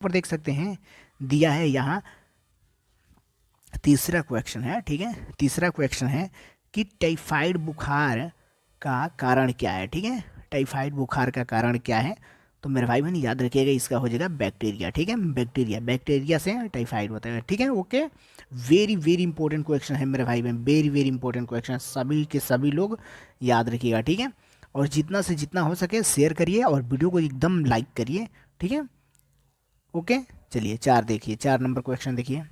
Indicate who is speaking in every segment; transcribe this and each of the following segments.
Speaker 1: पर देख सकते हैं दिया है यहाँ तीसरा क्वेश्चन है, ठीक है। तीसरा क्वेश्चन है कि टाइफाइड बुखार का कारण क्या है, ठीक है। टाइफाइड बुखार का कारण क्या है, तो मेरे भाई बहन याद रखिएगा इसका हो जाएगा बैक्टीरिया, ठीक है। बैक्टीरिया, बैक्टीरिया से टाइफाइड होता है, ठीक है। Okay, very very important question है मेरे भाई बहन, वेरी वेरी इंपॉर्टेंट क्वेश्चन, सभी के सभी लोग याद रखिएगा, ठीक है। और जितना से जितना हो सके शेयर करिए और वीडियो को एकदम लाइक करिए, ठीक है। ओके, चलिए चार देखिए, 4 नंबर क्वेश्चन देखिए,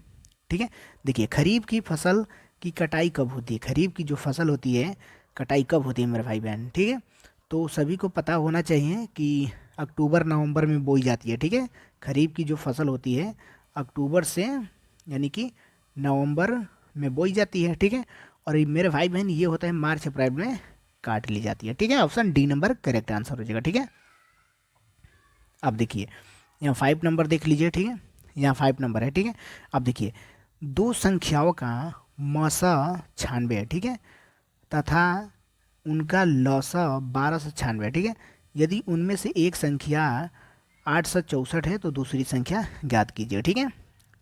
Speaker 1: ठीक है। देखिए, खरीफ की फसल की कटाई कब होती है, खरीफ की जो फसल होती है कटाई कब होती है मेरे भाई बहन, ठीक है। तो सभी को पता होना चाहिए कि अक्टूबर नवंबर में बोई जाती है, ठीक है। खरीफ की जो फसल होती है अक्टूबर से यानी कि नवंबर में बोई जाती है, ठीक है। और ये मेरे भाई बहन ये होता है मार्च अप्रैल में काट ली जाती है, ठीक है। Option D number correct answer हो जाएगा, ठीक है। अब देखिए यहाँ 5 नंबर देख लीजिए, ठीक है। यहाँ 5 नंबर है, ठीक है। अब देखिए, दो संख्याओं का मौसा 96 है, ठीक है, तथा उनका लौसा 1296 है, ठीक है। यदि उनमें से एक संख्या 864 है तो दूसरी संख्या ज्ञात कीजिए, ठीक है।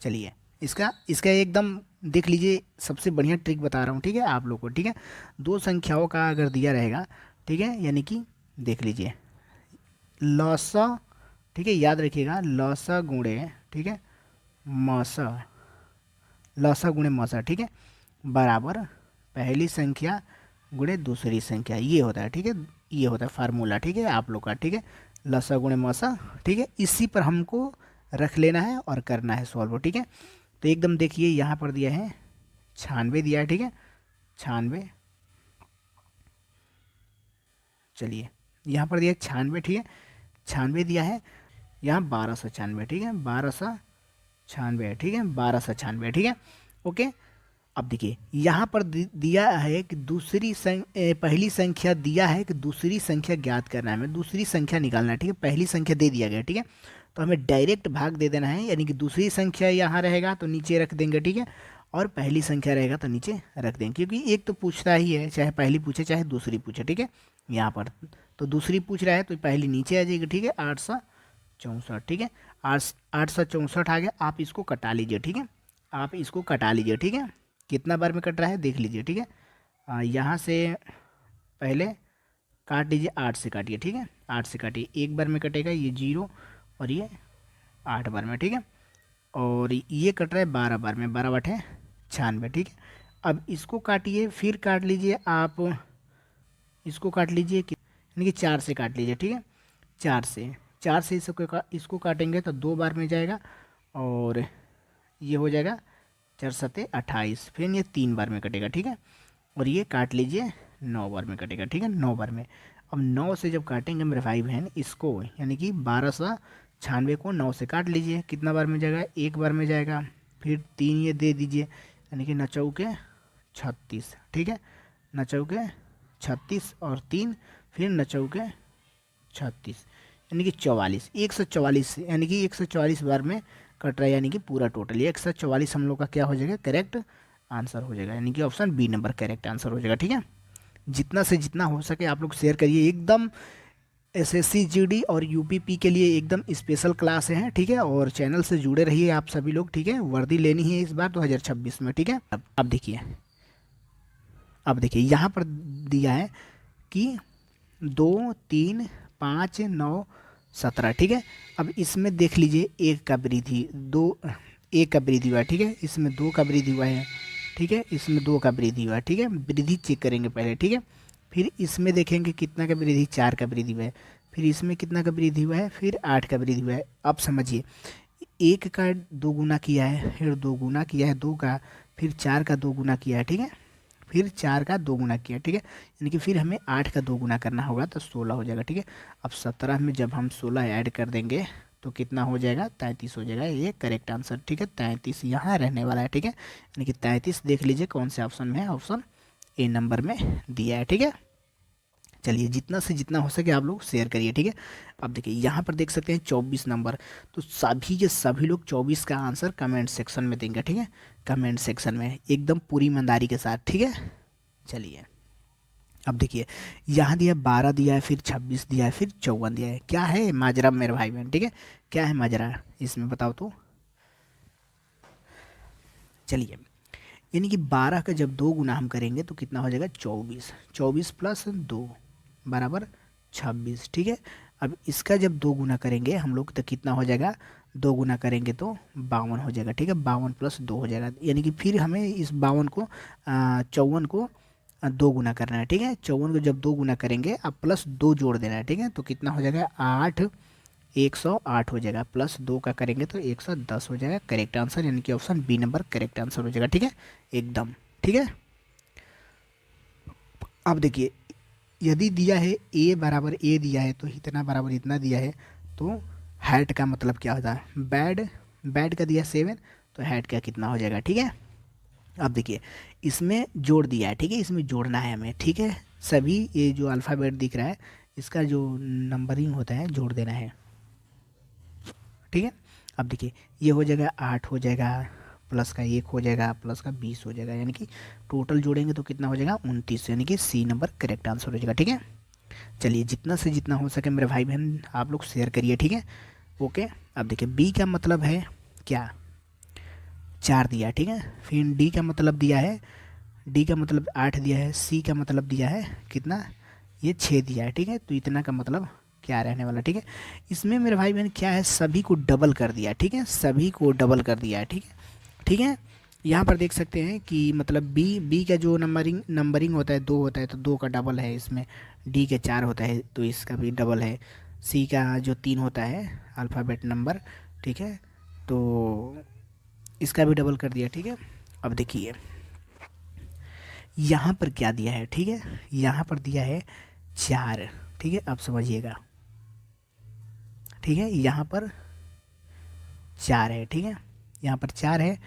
Speaker 1: चलिए, इसका इसका एकदम देख लीजिए, सबसे बढ़िया ट्रिक बता रहा हूँ, ठीक है आप लोग को, ठीक है। दो संख्याओं का अगर दिया रहेगा, ठीक है, यानी कि देख लीजिए लौसा, ठीक है, याद रखिएगा लौसा गुणे, ठीक है, मौसा, लौसा गुणे मौसा, ठीक है, बराबर पहली संख्या गुणे दूसरी संख्या, ये होता है, ठीक है। ये होता है फार्मूला, ठीक है आप लोग का, ठीक है। लौसा गुणे मौसा, ठीक है, इसी पर हमको रख लेना है और करना है सॉल्व, ठीक है। तो एकदम देखिए यहाँ पर दिया है 96 दिया है, ठीक है, 96, चलिए यहाँ पर दिया है 96, ठीक है, 96 दिया है। यहाँ 1296, ठीक है, 1296 है, ठीक है, 1296, ठीक है। ओके, अब देखिए यहाँ पर दिया है कि पहली संख्या दिया है कि दूसरी संख्या ज्ञात करना है, हमें दूसरी संख्या निकालना है, ठीक है। पहली संख्या दे दिया गया, ठीक है, तो हमें डायरेक्ट भाग दे देना है, यानी कि दूसरी संख्या यहाँ रहेगा तो नीचे रख देंगे, ठीक है, और पहली संख्या रहेगा तो नीचे रख देंगे, क्योंकि एक तो पूछता ही है, चाहे पहली पूछे चाहे दूसरी पूछे, ठीक है। यहाँ पर तो दूसरी पूछ रहा है तो पहली नीचे आ जाएगी, ठीक है, 864, ठीक है, 864 आ गया। आप इसको कटा लीजिए, ठीक है, आप इसको कटा लीजिए, ठीक है। कितना बार में कट रहा है देख लीजिए, ठीक है। यहाँ से पहले काट लीजिए, 8 से काटिए, ठीक है, 8 से काटिए, एक बार में कटेगा ये 0 और ये 8 बार में, ठीक है। और ये कट रहा है 12 बार में, 12 बटे 96, ठीक है। अब इसको काटिए, फिर काट लीजिए आप, इसको काट लीजिए यानी कि 4 से काट लीजिए, ठीक है, 4 से इसको काटेंगे तो 2 बार में जाएगा और ये हो जाएगा 4 सत्ते 28, फिर ये 3 बार में कटेगा, ठीक है। और ये काट लीजिए 9 बार में कटेगा, ठीक है, 9 बार में। अब 9 से जब काटेंगे मेरे भाई बहन इसको, यानी कि 1296 को 9 से काट लीजिए, कितना बार में जाएगा, एक बार में जाएगा, फिर 3 ये दे दीजिए, यानी कि 9 चौके 36, ठीक है, 9 चौके 36 और 3, फिर 9 चौके 36, यानी कि 44, 144, यानी कि 144 बार में कट रहा है, यानी कि पूरा टोटल ये 144 हम लोग का क्या हो जाएगा, करेक्ट आंसर हो जाएगा, यानी कि option B number correct answer हो जाएगा, ठीक है। जितना से जितना हो सके आप लोग शेयर करिए, एकदम एसएससी जीडी और यूपीपी के लिए एकदम स्पेशल क्लास है, ठीक है। और चैनल से जुड़े रहिए आप सभी लोग, ठीक है। वर्दी लेनी है इस बार 2026 में, ठीक है। अब देखिए, अब देखिए यहाँ पर दिया है कि 2 3 5 9 17, ठीक है। अब इसमें देख लीजिए एक का वृद्धि, दो एक का वृद्धि हुआ है, ठीक है, इसमें 2 का वृद्धि हुआ है, ठीक है, इसमें 2 का वृद्धि हुआ है, ठीक है, वृद्धि चेक करेंगे पहले, ठीक है। फिर इसमें देखेंगे कितना का वृद्धि, 4 का वृद्धि हुआ है, फिर इसमें कितना का वृद्धि हुआ है, फिर 8 का वृद्धि हुआ है। अब समझिए, एक का 2 गुना किया है, फिर 2 गुना किया है 2 का, फिर 4 का 2 गुना किया है, ठीक है, फिर 4 का 2 गुना किया, ठीक है, यानी कि फिर हमें 8 का 2 गुना करना होगा तो 16 हो जाएगा, ठीक है। अब 17 में जब हम 16 ऐड कर देंगे तो कितना हो जाएगा, 33 हो जाएगा, ये करेक्ट आंसर, ठीक है, 33 यहाँ रहने वाला है, ठीक है, यानी कि 33 देख लीजिए कौन से ऑप्शन में है, ऑप्शन ए नंबर में दिया है, ठीक है। चलिए जितना से जितना हो सके आप लोग शेयर करिए, ठीक है। अब देखिए यहाँ पर देख सकते हैं 24 नंबर, तो सभी के सभी लोग 24 का आंसर कमेंट सेक्शन में देंगे, ठीक है, कमेंट सेक्शन में एकदम पूरी ईमानदारी के साथ, ठीक है। चलिए अब देखिए यहाँ दिया 12 दिया है, फिर 26 दिया है, फिर 54 दिया है। क्या है माजरा मेरे भाई बहन, ठीक है, क्या है माजरा इसमें बताओ तो। चलिए, यानी कि 12 का जब 2 गुना हम करेंगे तो कितना हो जाएगा 24, 24 प्लस 2 बराबर 26, ठीक है। अब इसका जब 2 गुना करेंगे हम लोग तो कितना हो जाएगा, 2 गुना करेंगे तो 52 हो जाएगा, ठीक है, 52 प्लस 2 हो जाएगा। यानी कि फिर हमें इस 52 को 54 को 2 गुना करना है, ठीक है। 54 को जब 2 गुना करेंगे अब प्लस 2 जोड़ देना है, ठीक है, तो कितना हो जाएगा 8, 108 हो जाएगा, प्लस 2 का करेंगे तो 110 हो जाएगा। करेक्ट आंसर यानी कि option B number correct answer हो जाएगा, ठीक है, एकदम ठीक है। अब देखिए यदि दिया है ए बराबर ए दिया है तो इतना बराबर इतना दिया है, तो हैट का मतलब क्या होता है, बैड, बैड का दिया 7 तो हैट का कितना हो जाएगा, ठीक है। अब देखिए इसमें जोड़ दिया है, ठीक है, इसमें जोड़ना है हमें, ठीक है, सभी ये जो अल्फ़ाबेट दिख रहा है इसका जो नंबरिंग होता है जोड़ देना है, ठीक है। अब देखिए ये हो जाएगा 8 हो जाएगा, प्लस का 1 हो जाएगा, प्लस का 20 हो जाएगा, यानी कि टोटल जोड़ेंगे तो कितना हो जाएगा 29, यानी कि सी नंबर करेक्ट आंसर हो जाएगा, ठीक है। चलिए जितना से जितना हो सके मेरे भाई बहन आप लोग शेयर करिए, ठीक है, ओके। अब देखिए बी का मतलब है क्या, 4 दिया है, ठीक है, फिर डी का मतलब दिया है, डी का मतलब 8 दिया है, सी का मतलब दिया है कितना, ये 6 दिया है, ठीक है, तो इतना का मतलब क्या रहने वाला, ठीक है। इसमें मेरे भाई बहन क्या है, सभी को डबल कर दिया, ठीक है, सभी को डबल कर दिया है, ठीक है, ठीक है। यहाँ पर देख सकते हैं कि मतलब बी का जो नंबरिंग होता है 2 होता है तो 2 का डबल है इसमें, डी के 4 होता है तो इसका भी डबल है, सी का जो 3 होता है अल्फ़ाबेट नंबर, ठीक है, तो इसका भी डबल कर दिया, ठीक है। अब देखिए यहाँ पर क्या दिया है, ठीक है, यहाँ पर दिया है 4, ठीक है, अब समझिएगा, ठीक है, यहाँ पर 4 है, ठीक है, यहाँ पर 4 है,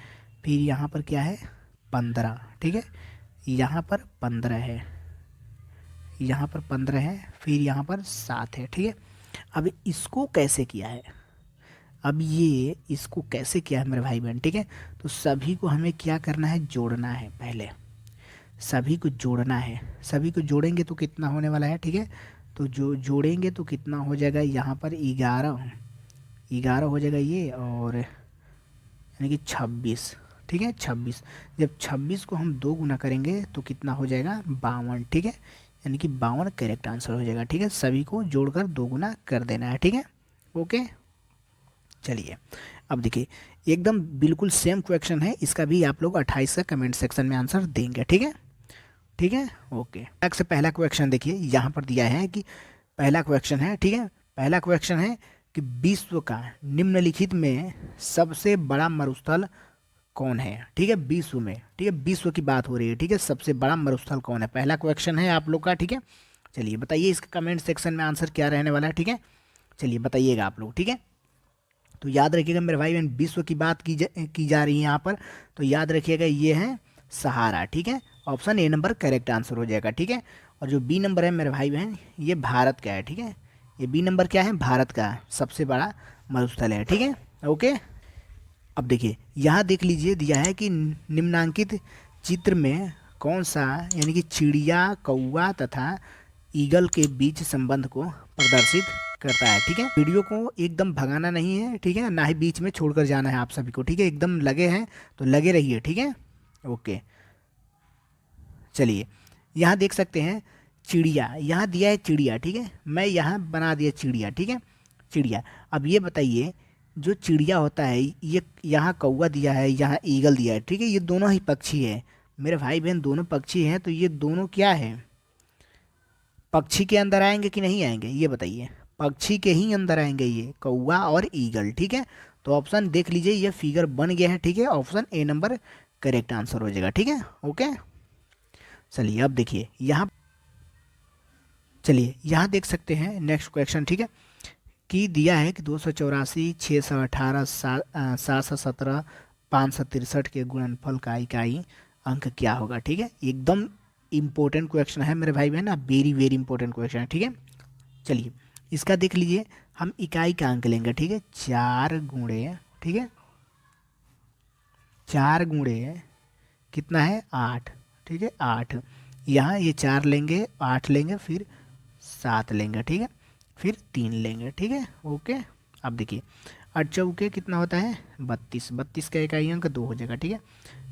Speaker 1: फिर यहाँ पर क्या है 15, ठीक है, यहाँ पर 15 है, यहाँ पर 15 है, फिर यहाँ पर 7 है, ठीक है। अब इसको कैसे किया है, अब ये इसको कैसे किया है मेरे भाई बहन, ठीक है, तो सभी को हमें क्या करना है, जोड़ना है, पहले सभी को जोड़ना है, सभी को जोड़ेंगे तो कितना होने वाला है, ठीक है, तो जो जोड़ेंगे तो कितना हो जाएगा यहाँ पर 11, 11 हो जाएगा ये, और यानी कि 26, ठीक है, 26, जब 26 को हम 2 गुना करेंगे तो कितना हो जाएगा 52, ठीक है, यानी कि 52 करेक्ट आंसर हो जाएगा, ठीक है, सभी को जोड़कर 2 गुना कर देना है, ठीक है, ओके। चलिए अब देखिए एकदम बिल्कुल सेम क्वेश्चन है, इसका भी आप लोग 28 का कमेंट सेक्शन में आंसर देंगे, ठीक है, ठीक है, ओके। अलग से पहला क्वेश्चन देखिए यहाँ पर दिया है कि पहला क्वेश्चन है, ठीक है, पहला क्वेश्चन है कि विश्व का निम्नलिखित में सबसे बड़ा मरुस्थल कौन है, ठीक है, विश्व में, ठीक है, विश्व की बात हो रही है, ठीक है, सबसे बड़ा मरुस्थल कौन है, पहला क्वेश्चन है आप लोग का, ठीक है। चलिए बताइए इसका कमेंट सेक्शन में आंसर क्या रहने वाला है, ठीक है, चलिए बताइएगा आप लोग, ठीक है। तो याद रखिएगा मेरे भाई बहन विश्व की बात की जा रही है यहाँ पर, तो याद रखिएगा ये है सहारा, ठीक है, option A number correct answer हो जाएगा, ठीक है। और जो बी नंबर है मेरे भाई बहन ये भारत का है, ठीक है, ये बी नंबर क्या है, भारत का सबसे बड़ा मरुस्थल है, ठीक है, ओके। अब देखिए यहाँ देख लीजिए दिया है कि निम्नांकित चित्र में कौन सा, यानी कि चिड़िया, कौवा तथा ईगल के बीच संबंध को प्रदर्शित करता है, ठीक है। वीडियो को एकदम भगाना नहीं है, ठीक है, ना ही बीच में छोड़कर जाना है आप सभी को, ठीक है, एकदम लगे हैं तो लगे रहिए, ठीक है, ओके। चलिए यहाँ देख सकते हैं चिड़िया, यहाँ दिया है चिड़िया, ठीक है, मैं यहाँ बना दिया चिड़िया, ठीक है, चिड़िया। अब ये बताइए जो चिड़िया होता है ये, यहाँ कौवा दिया है, यहाँ ईगल दिया है, ठीक है, ये दोनों ही पक्षी है मेरे भाई बहन, दोनों पक्षी हैं, तो ये दोनों क्या है, पक्षी के अंदर आएंगे कि नहीं आएंगे ये बताइए, पक्षी के ही अंदर आएंगे ये कौवा और ईगल, ठीक है। तो ऑप्शन देख लीजिए ये फिगर बन गया है, ठीक है, option A number correct answer हो जाएगा, ठीक है, ओके। चलिए अब देखिए यहाँ, चलिए यहाँ देख सकते हैं नेक्स्ट क्वेश्चन, ठीक है, कि दिया है कि 284, 618, 717, 563 के गुणनफल का इकाई अंक क्या होगा, ठीक है, एकदम इम्पोर्टेंट क्वेश्चन है मेरे भाई बहन, वेरी वेरी इंपॉर्टेंट क्वेश्चन है, ठीक है। चलिए इसका देख लीजिए हम इकाई का अंक लेंगे, ठीक है, 4 गुणे, ठीक है, 4 गुणे कितना है 8, ठीक है 8, यहाँ ये 4 लेंगे, 8 लेंगे, फिर 7 लेंगे, ठीक है, फिर 3 लेंगे, ठीक है। ओके, अब देखिए 8 चौके कितना होता है 32, 32 का इकाई अंक 2 हो जाएगा, ठीक है।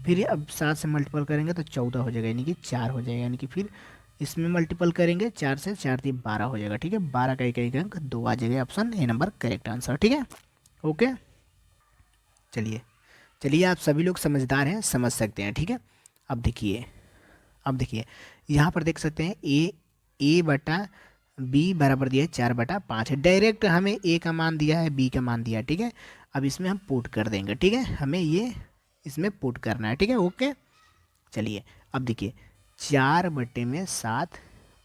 Speaker 1: फिर ये अब 7 से मल्टीपल करेंगे तो 14 हो जाएगा, यानी कि 4 हो जाएगा, यानी कि फिर इसमें मल्टीपल करेंगे 4 से, 4 3 12 हो जाएगा, ठीक है। 12 का इकाई अंक 2 आ जाएगा, option A number correct answer, ठीक है। ओके, चलिए चलिए आप सभी लोग समझदार हैं, समझ सकते हैं, ठीक है। अब देखिए, अब देखिए यहाँ पर देख सकते हैं ए बटा बी बराबर दिया है 4/5 है। डायरेक्ट हमें ए का मान दिया है, बी का मान दिया है, ठीक है। अब इसमें हम पुट कर देंगे, ठीक है, हमें ये इसमें पुट करना है, ठीक है। ओके, चलिए अब देखिए 4/7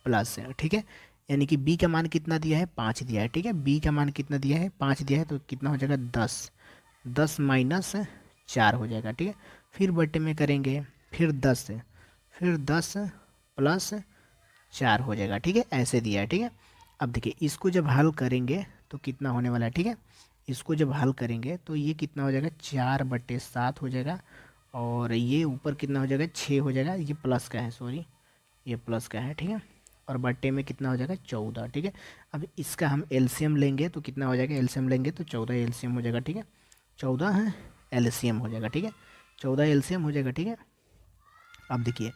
Speaker 1: प्लस है, ठीक है, यानी कि बी का मान कितना दिया है 5 दिया है, ठीक है। बी का मान कितना दिया है 5 दिया है, तो कितना हो जाएगा 10, 10 माइनस 4 हो जाएगा, ठीक है। फिर बटे में करेंगे, फिर 10, फिर 10 प्लस 4 हो जाएगा, ठीक है, ऐसे दिया है, ठीक है। अब देखिए इसको जब हल करेंगे तो कितना होने वाला है, ठीक है। इसको जब हल करेंगे तो ये कितना हो जाएगा 4/7 हो जाएगा, और ये ऊपर कितना हो जाएगा 6 हो जाएगा, ये प्लस का है, सॉरी ये प्लस का है, ठीक है। और बट्टे में कितना हो जाएगा 14, ठीक है। अब इसका हम एलसीएम लेंगे तो कितना हो जाएगा, एलसीएम लेंगे तो 14 एलसीएम हो जाएगा, ठीक है। 14 है एलसीएम हो जाएगा, ठीक है, 14 एलसीएम हो जाएगा, ठीक है। अब देखिए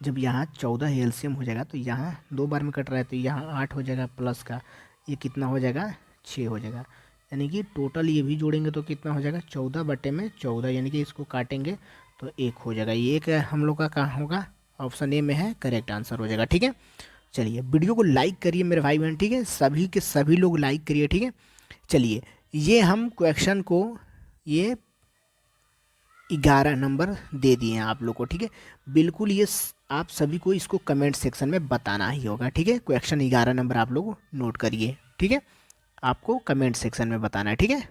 Speaker 1: जब यहाँ 14 एलसीएम हो जाएगा तो यहाँ 2 बार में कट रहा है, तो यहाँ 8 हो जाएगा प्लस का, ये कितना हो जाएगा 6 हो जाएगा, यानी कि टोटल ये भी जोड़ेंगे तो कितना हो जाएगा 14/14, यानी कि इसको काटेंगे तो 1 हो जाएगा। ये एक हम लोग का कहाँ होगा, ऑप्शन ए में है, करेक्ट आंसर हो जाएगा, ठीक है। चलिए वीडियो को लाइक करिए मेरे भाई बहन, ठीक है, सभी के सभी लोग लाइक करिए, ठीक है। चलिए ये हम क्वेश्चन को ये 11 नंबर दे दिए हैं आप लोग को, ठीक है। बिल्कुल ये आप सभी को इसको कमेंट सेक्शन में बताना ही होगा, ठीक है। क्वेश्चन 11 नंबर आप लोग नोट करिए, ठीक है, आपको कमेंट सेक्शन में बताना है, ठीक है।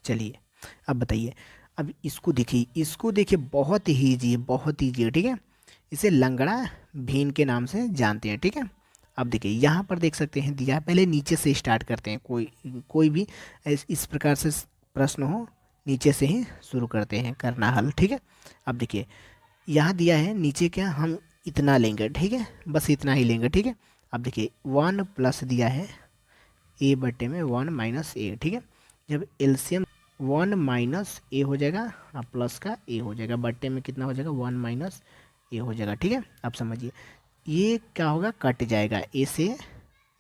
Speaker 1: चलिए अब बताइए, अब इसको देखिए बहुत ही ईजी है, बहुत ईजी है, ठीक है। इसे लंगड़ा भीन के नाम से जानते हैं, ठीक है। अब देखिए यहाँ पर देख सकते हैं दिया है, पहले नीचे से स्टार्ट करते हैं, कोई भी इस प्रकार से प्रश्न हो नीचे से ही शुरू करते हैं करना हल, ठीक है। अब देखिए यहाँ दिया है नीचे क्या हम इतना लेंगे, ठीक है, बस इतना ही लेंगे, ठीक है। अब देखिए 1 प्लस दिया है ए बटे में 1 माइनस ए, ठीक है। जब एलसीएम 1 माइनस ए हो जाएगा, प्लस का ए हो जाएगा, बटे में कितना हो जाएगा 1 माइनस ए हो जाएगा, ठीक है। अब समझिए ये क्या होगा कट जाएगा, ए से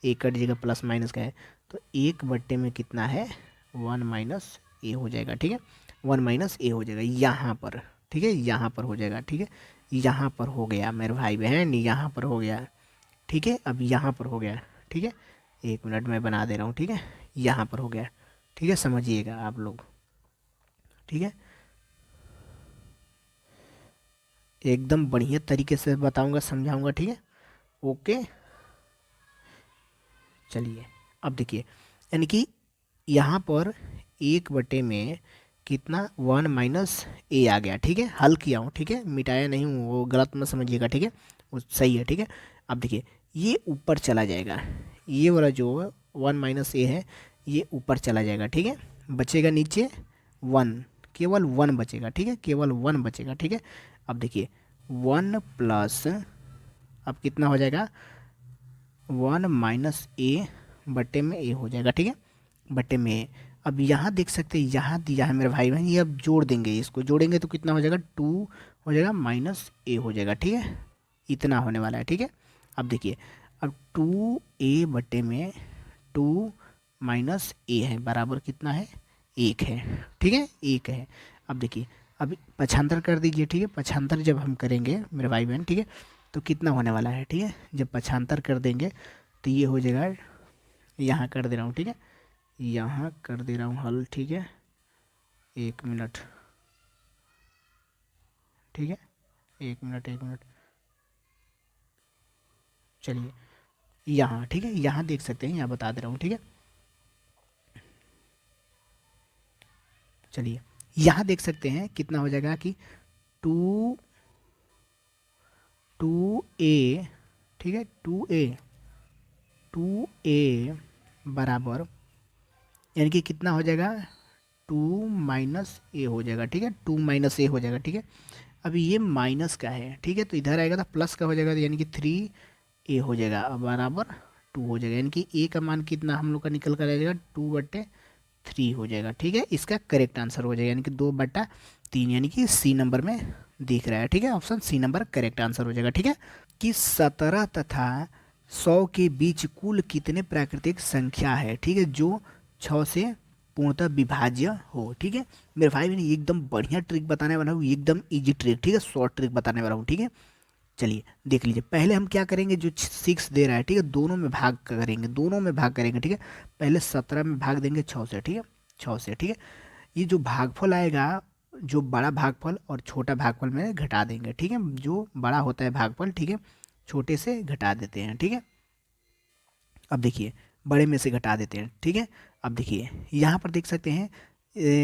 Speaker 1: ए कट जाएगा, प्लस माइनस का है, तो 1 बटे में कितना है 1 माइनस ए हो जाएगा, ठीक है। 1 माइनस ए हो जाएगा यहाँ पर, ठीक है, यहाँ पर हो जाएगा, ठीक है। यहाँ पर हो गया मेरे भाई बहन, यहाँ पर हो गया, ठीक है। अब यहाँ पर हो गया, ठीक है, 1 मिनट में बना दे रहा हूँ, ठीक है, यहाँ पर हो गया, ठीक है, समझिएगा आप लोग, ठीक है। एकदम बढ़िया तरीके से बताऊंगा, समझाऊंगा, ठीक है। ओके, चलिए अब देखिए यानी कि यहाँ पर 1 बटे में कितना 1 माइनस ए आ गया, ठीक है, हल किया हूँ, ठीक है, मिटाया नहीं हूँ, वो गलत मत समझिएगा, ठीक है, वो सही है, ठीक है। अब देखिए ये ऊपर चला जाएगा, ये वाला जो 1 माइनस ए है ये ऊपर चला जाएगा, ठीक है, बचेगा नीचे 1, केवल 1 बचेगा, ठीक है, केवल 1 बचेगा, ठीक है। अब देखिए 1 प्लस, अब कितना हो जाएगा 1 माइनस ए बटे में ए हो जाएगा, ठीक है, बटे में ए। अब यहाँ देख सकते हैं यहाँ दिया है मेरे भाई बहन, ये अब जोड़ देंगे, इसको जोड़ेंगे तो कितना हो जाएगा 2 हो जाएगा माइनस ए हो जाएगा, ठीक है, इतना होने वाला है, ठीक है। अब देखिए अब 2a बटे में 2 माइनस ए है बराबर कितना है 1 है, ठीक है, 1 है। अब देखिए अब पक्षांतर कर दीजिए, ठीक है, पक्षांतर जब हम करेंगे मेरे भाई बहन, ठीक है, तो कितना होने वाला है, ठीक है, जब पक्षांतर कर देंगे तो ये हो जाएगा, यहाँ कर दे रहा हूँ, ठीक है, यहाँ कर दे रहा हूँ हल, ठीक है, 1 मिनट, ठीक है, 1 मिनट, 1 मिनट, चलिए यहाँ, ठीक है, यहाँ देख सकते हैं, यहाँ बता दे रहा हूँ, ठीक है। चलिए यहाँ देख सकते हैं कितना हो जाएगा कि 2a, ठीक है, 2a बराबर यानी कि कितना हो जाएगा 2 माइनस ए हो जाएगा, ठीक है, 2 माइनस ए हो जाएगा, ठीक है। अभी ये माइनस का है, ठीक है, तो इधर आएगा तो प्लस का हो जाएगा, यानी कि 3a हो जाएगा अब बराबर 2 हो जाएगा, यानी कि a का मान कितना हम लोग का निकल कर आएगा 2/3 हो जाएगा, ठीक है। इसका करेक्ट आंसर हो जाएगा यानी कि 2/3, यानी कि सी नंबर में दिख रहा है, ठीक है। Option C number correct answer हो जाएगा, ठीक है। कि 17 तथा 100 के बीच कुल कितने प्राकृतिक संख्या है, ठीक है, जो 6 से पूर्णतः विभाज्य हो, ठीक है। मेरे भाई मैंने एकदम बढ़िया ट्रिक बताने वाला हूँ, एकदम इजी ट्रिक, ठीक है, शॉर्ट ट्रिक बताने वाला हूँ, ठीक है। चलिए देख लीजिए, पहले हम क्या करेंगे, जो 6 दे रहा है, ठीक है, दोनों में भाग करेंगे, दोनों में भाग करेंगे, ठीक है। पहले 17 में भाग देंगे 6 से, ठीक है, 6 से, ठीक है। ये जो भागफल आएगा, जो बड़ा भागफल और छोटा भागफल में घटा देंगे, ठीक है। जो बड़ा होता है भागफल, ठीक है, छोटे से घटा देते हैं, ठीक है। अब देखिए बड़े में से घटा देते हैं, ठीक है। अब देखिए यहाँ पर देख सकते हैं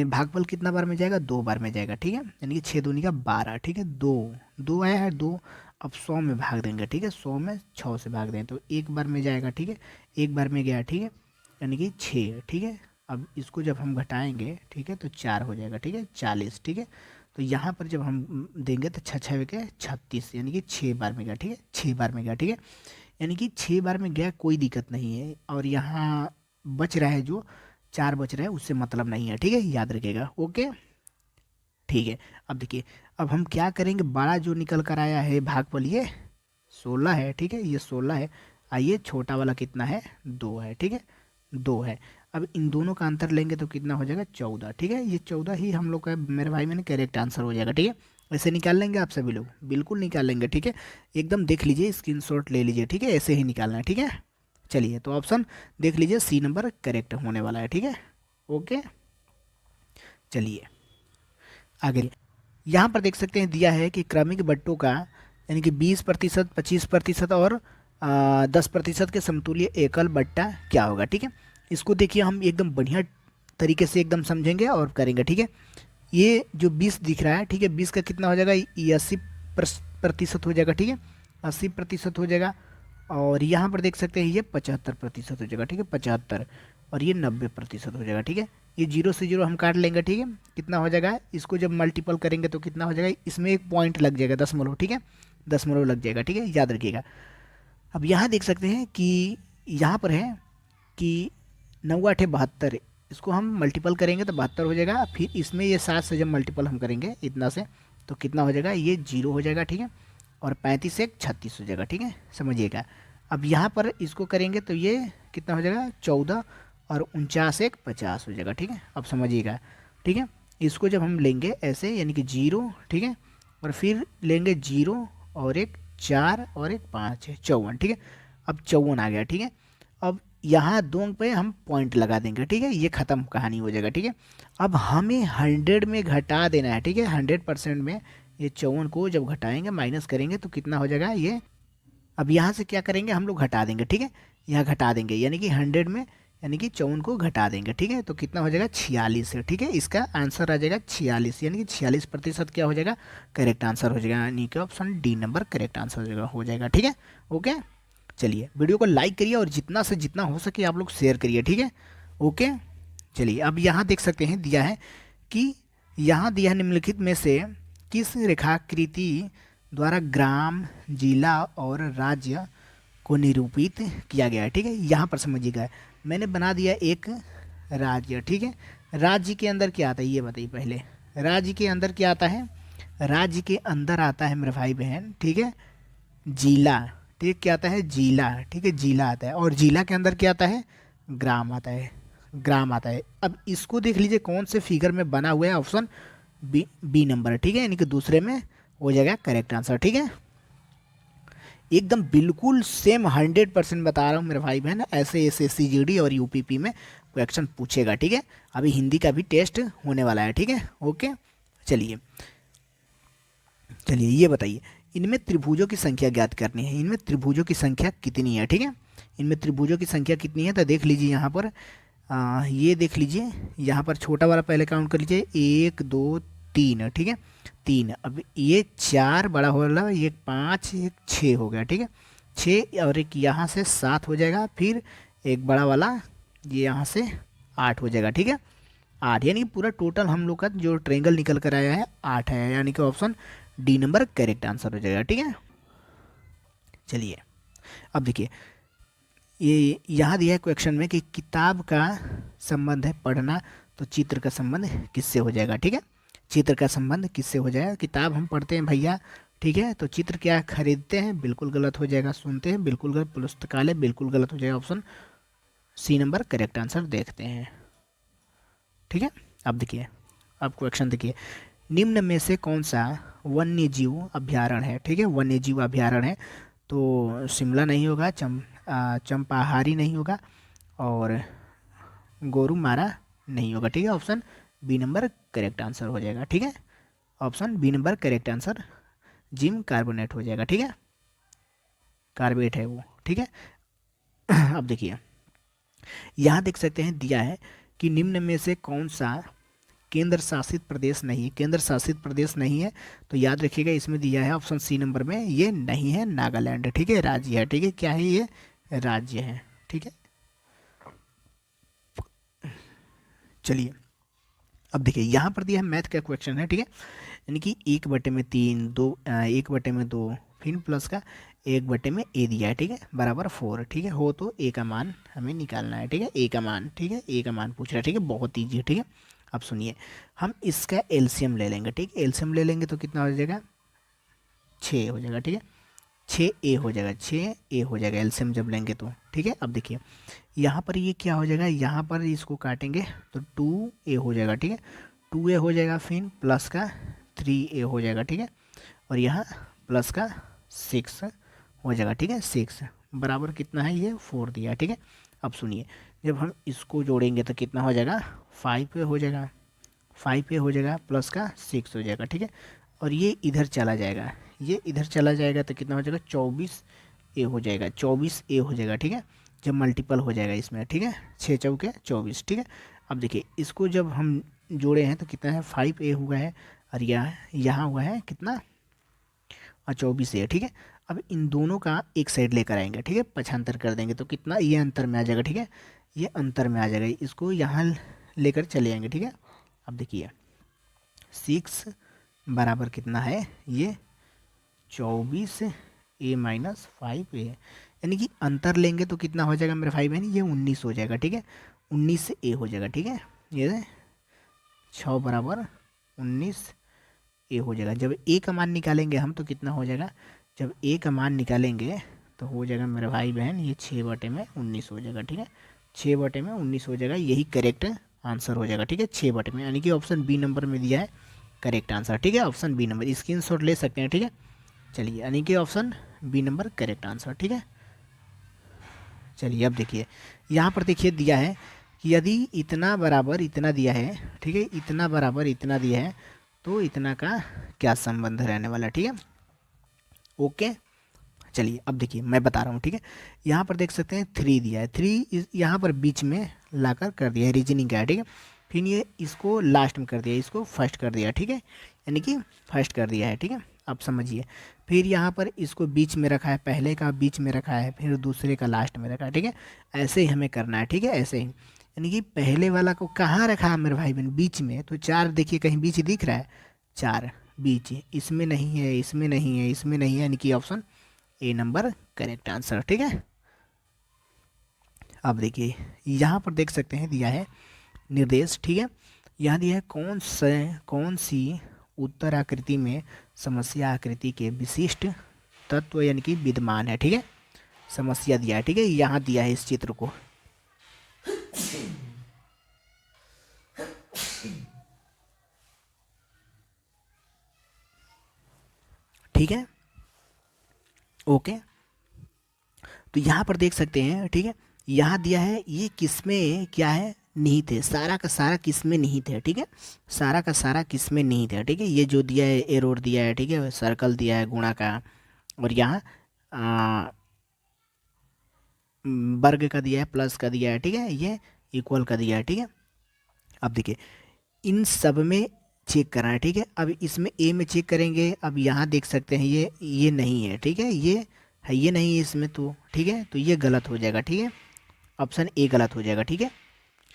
Speaker 1: भागफल कितना बार में जाएगा, 2 बार में जाएगा, ठीक है, यानी कि 6 दूनी का 12, ठीक है, 2 2 आया है 2। अब 100 में भाग देंगे, ठीक है, 100 में 6 से भाग दें तो 1 बार में जाएगा, ठीक है, 1 बार में गया, ठीक है, यानी कि 6, ठीक है। अब इसको जब हम घटाएंगे, ठीक है, तो 4 हो जाएगा, ठीक है, 40, ठीक है। तो यहाँ पर जब हम देंगे तो 6 6 के 36, यानी कि 6 बार में गया, ठीक है, 6 बार में गया, ठीक है, यानी कि 6 बार में गया, कोई दिक्कत नहीं है। और यहाँ बच रहा है, जो 4 बच रहा है उससे मतलब नहीं है, ठीक है, याद रखिएगा, ओके, ठीक है। अब देखिए, अब हम क्या करेंगे, बड़ा जो निकल कर आया है भागफल ये 16 है, ठीक है, ये 16 है। आइए छोटा वाला कितना है, 2 है, ठीक है, 2 है। अब इन दोनों का अंतर लेंगे तो कितना हो जाएगा, 14, ठीक है, ये 14 ही हम लोग का मेरे भाई मैंने करेक्ट आंसर हो जाएगा, ठीक है। ऐसे निकाल लेंगे आप सभी लोग, बिल्कुल निकाल लेंगे, ठीक है। एकदम देख लीजिए, स्क्रीनशॉट ले लीजिए, ठीक है, ऐसे ही निकालना है, ठीक है। चलिए तो ऑप्शन देख लीजिए, सी नंबर करेक्ट होने वाला है, ठीक है, ओके। चलिए आगे, यहाँ पर देख सकते हैं दिया है कि क्रमिक बट्टों का, यानी कि 20%, 25% और 10% के समतुल्य एकल बट्टा क्या होगा, ठीक है। इसको देखिए हम एकदम बढ़िया तरीके से एकदम समझेंगे और करेंगे, ठीक है। ये जो 20 दिख रहा है, ठीक है, 20 का कितना हो जाएगा, ये 80% हो जाएगा, ठीक है, 80% हो जाएगा। और यहाँ पर देख सकते हैं ये 75% हो जाएगा, ठीक है, 75, और ये 90% हो जाएगा, ठीक है। ये 0 से 0 हम काट लेंगे, ठीक है, कितना हो जाएगा, इसको जब मल्टीपल करेंगे तो कितना हो जाएगा, इसमें एक पॉइंट लग जाएगा, दशमलव, ठीक है, दशमलव लग जाएगा, ठीक है, याद रखिएगा। अब यहाँ देख सकते हैं कि यहाँ पर है कि 9 8 72, इसको हम मल्टीपल करेंगे तो 72 हो जाएगा। फिर इसमें ये 7 से जब मल्टीपल हम करेंगे इतना से तो कितना हो जाएगा, ये 0 हो जाएगा, ठीक है, और 35 से 36 हो जाएगा, ठीक है, समझिएगा। अब यहाँ पर इसको करेंगे तो ये कितना हो जाएगा, 14, और 49 से 50 हो जाएगा, ठीक है, अब समझिएगा, ठीक है। इसको जब हम लेंगे ऐसे, यानी कि 0, ठीक है, और फिर लेंगे 0 और एक 4 और एक 5 है 54, ठीक है। अब 54 आ गया, ठीक है। अब यहाँ 2 पे हम पॉइंट लगा देंगे, ठीक है, ये ख़त्म कहानी हो जाएगा, ठीक है। अब हमें 100 में घटा देना है, ठीक है, 100% में ये 54 को जब घटाएंगे माइनस करेंगे तो कितना हो जाएगा ये। अब यहाँ से क्या करेंगे, हम लोग घटा देंगे, ठीक है, यहाँ घटा देंगे, यानी कि 100 में, यानी कि 54 को घटा देंगे, ठीक है, तो कितना हो जाएगा, 46 है, ठीक है। इसका आंसर आ जाएगा 46, यानी कि 46% क्या हो जाएगा, करेक्ट आंसर हो जाएगा, यानी कि option D number correct answer हो जाएगा, ठीक है, ओके। चलिए वीडियो को लाइक करिए और जितना से जितना हो सके आप लोग शेयर करिए, ठीक है, ओके। चलिए अब यहाँ देख सकते हैं दिया है कि यहाँ दिया है निम्नलिखित में से किस रेखाकृति द्वारा ग्राम, जिला और राज्य को निरूपित किया गया है, ठीक है। यहाँ पर समझिएगा, मैंने बना दिया एक राज्य, ठीक है। राज्य के अंदर क्या आता है ये बताइए पहले, राज्य के अंदर क्या आता है, राज्य के अंदर आता है मेरे भाई बहन, ठीक है, जिला, ठीक है, क्या आता है, जिला, ठीक है, जिला आता है, और जिला के अंदर क्या आता है, ग्राम आता है, ग्राम आता है। अब इसको देख लीजिए कौन से फिगर में बना हुआ है, ऑप्शन बी नंबर, ठीक है, यानी कि दूसरे में हो जाएगा करेक्ट आंसर, ठीक है। एकदम बिल्कुल सेम 100% बता रहा हूँ मेरे भाई बहन, ऐसे SSC GD और UPP में क्वेश्चन पूछेगा, ठीक है। अभी हिंदी का भी टेस्ट होने वाला है, ठीक है, ओके। चलिए चलिए ये बताइए, इनमें त्रिभुजों की संख्या ज्ञात करनी है, इनमें त्रिभुजों की संख्या कितनी है, ठीक है, इनमें त्रिभुजों की संख्या कितनी है, तो देख लीजिए यहाँ पर ये देख लीजिए, यहाँ पर छोटा वाला पहले काउंट कर लीजिए, 1 2 3, ठीक है, 3। अब ये 4 बड़ा हो रहा है, ये 5, एक 6 हो गया, ठीक है, 6 और एक यहाँ से 7 हो जाएगा, फिर एक बड़ा वाला ये यहाँ से 8 हो जाएगा, ठीक है, 8, यानी पूरा टोटल हम लोग का जो ट्रेंगल निकल कर आया है 8 है, यानी कि option D number correct answer हो जाएगा। ठीक है, चलिए अब देखिए, ये यहाँ दिया है क्वेश्चन में कि किताब का संबंध है पढ़ना, तो चित्र का संबंध किससे हो जाएगा। ठीक है, चित्र का संबंध किससे हो जाएगा। किताब हम पढ़ते हैं भैया, ठीक है, तो चित्र क्या खरीदते हैं, बिल्कुल गलत हो जाएगा। सुनते हैं, बिल्कुल गलत। पुस्तकालय, बिल्कुल गलत हो जाएगा। Option C number correct answer देखते हैं। ठीक है, अब देखिए, अब क्वेश्चन देखिए, निम्न में से कौन सा वन्य जीव अभ्यारण्य है। ठीक है, वन्य जीव अभ्यारण्य है, तो शिमला नहीं होगा, चंपाहारी नहीं होगा, और गोरुमारा नहीं होगा। ठीक है, option B number correct answer हो जाएगा। ठीक है, option B number correct answer zinc carbonate हो जाएगा। ठीक है, कार्बेट है वो। ठीक है, अब देखिए, यहाँ देख सकते हैं दिया है कि निम्न में से कौन सा केंद्र शासित प्रदेश नहीं है। केंद्र शासित प्रदेश नहीं है, तो याद रखिएगा इसमें दिया है ऑप्शन सी नंबर में, ये नहीं है नागालैंड। ठीक है, राज्य है। ठीक है, क्या है ये, राज्य है। ठीक है, चलिए अब देखिए, यहाँ पर दिया है मैथ का क्वेश्चन है। ठीक है, यानी कि 1/3, 1/2, फिर प्लस का 1/में ए दिया है। ठीक है, बराबर 4। ठीक है, हो तो ए का मान हमें निकालना है। ठीक है, ए का मान, ठीक है, ए का मान पूछ रहा है। ठीक है, बहुत ईजी है। ठीक है, अब सुनिए, हम इसका एलसीएम ले लेंगे। ठीक है, एलसीएम ले लेंगे तो कितना हो जाएगा, 6 हो जाएगा। ठीक है, 6a हो जाएगा, 6a हो जाएगा एलसीएम जब लेंगे तो। ठीक है, अब देखिए, यहाँ पर ये क्या हो जाएगा, यहाँ पर इसको काटेंगे तो 2a हो जाएगा। ठीक है, 2a हो जाएगा, फिर प्लस का 3a हो जाएगा। ठीक है, और यहाँ प्लस का 6 हो जाएगा। ठीक है, 6 बराबर कितना है, ये 4 दिया। ठीक है, अब सुनिए, जब हम इसको जोड़ेंगे तो कितना हो जाएगा, 5a हो जाएगा, 5a हो जाएगा, प्लस का 6 हो जाएगा। ठीक है, और ये इधर चला जाएगा, ये इधर चला जाएगा तो कितना हो जाएगा, 24a हो जाएगा, 24a हो जाएगा। ठीक है, जब मल्टीपल हो जाएगा इसमें। ठीक है, 6 चौके 24। ठीक है, अब देखिए, इसको जब हम जोड़े हैं तो कितना है, 5a हुआ है, और यहाँ हुआ है कितना, 24a। ठीक है, अब इन दोनों का एक साइड लेकर आएंगे। ठीक है, पक्षांतर कर देंगे तो कितना, ये अंतर में आ जाएगा। ठीक है, ये अंतर में आ जाएगा, इसको यहाँ लेकर चले आएंगे। ठीक है, अब देखिए, 6 बराबर कितना है, ये 24a माइनस 5a, यानी कि अंतर लेंगे तो कितना हो जाएगा मेरे भाई बहन, ये 19 हो जाएगा। ठीक है, 19 से a हो जाएगा। ठीक है, ये 6 बराबर 19a हो जाएगा। जब a का मान निकालेंगे हम तो कितना हो जाएगा, जब a का मान निकालेंगे तो हो जाएगा मेरे भाई बहन, ये 6/19 हो जाएगा। ठीक है, 6/19 हो जाएगा, यही करेक्ट आंसर हो जाएगा। ठीक है, 6/, यानी कि ऑप्शन बी नंबर में दिया है करेक्ट आंसर। ठीक है, ऑप्शन बी नंबर, स्क्रीनशॉट ले सकते हैं। ठीक है, चलिए, यानी कि option B number correct answer. ठीक है, चलिए अब देखिए, यहाँ पर देखिए दिया है कि यदि इतना बराबर इतना दिया है, ठीक है, इतना बराबर इतना दिया है, तो इतना का क्या संबंध रहने वाला है। ठीक है, ओके, चलिए अब देखिए, मैं बता रहा हूँ। ठीक है, यहाँ पर देख सकते हैं 3 दिया है, 3 यहाँ पर बीच में लाकर कर दिया है, रीजनिंग का है। ठीक है, फिर ये इसको लास्ट में कर दिया, इसको फर्स्ट कर दिया। ठीक है, यानी कि फर्स्ट कर दिया है। ठीक है, अब समझिए, फिर यहाँ पर इसको बीच में रखा है, पहले का बीच में रखा है, फिर दूसरे का लास्ट में रखा है। ठीक है, ऐसे ही हमें करना है। ठीक है, ऐसे ही, यानी कि पहले वाला को कहाँ रखा है मेरे भाई बहन, बीच में, तो 4 देखिए कहीं बीच दिख रहा है, 4 बीच, इसमें नहीं है, इसमें नहीं है, इसमें नहीं है, यानी कि option A number correct answer. ठीक है, अब देखिए, यहाँ पर देख सकते हैं दिया है निर्देश। ठीक है, यहाँ दिया है कौन सी उत्तर आकृति में समस्या आकृति के विशिष्ट तत्व यानी कि विद्यमान है। ठीक है, समस्या दिया है। ठीक है, यहाँ दिया है इस चित्र को। ठीक है, ओके, तो यहाँ पर देख सकते हैं। ठीक है, यहाँ दिया है ये किसमें क्या है, निहित है, सारा का सारा किसमें निहित है। ठीक है, सारा का सारा किसमें निहित है। ठीक है, ये जो दिया है एरोर दिया है, ठीक है, सर्कल दिया है गुणा का, और यहाँ वर्ग का दिया है, प्लस का दिया है। ठीक है, ये इक्वल का दिया है। ठीक है, अब देखिए, इन सब में चेक करना है। ठीक है, अब इसमें ए में चेक करेंगे, अब यहाँ देख सकते हैं ये नहीं है। ठीक है, ये है, ये नहीं है इसमें, तो ठीक है, तो ये गलत हो जाएगा। ठीक है, ऑप्शन ए गलत हो जाएगा। ठीक है,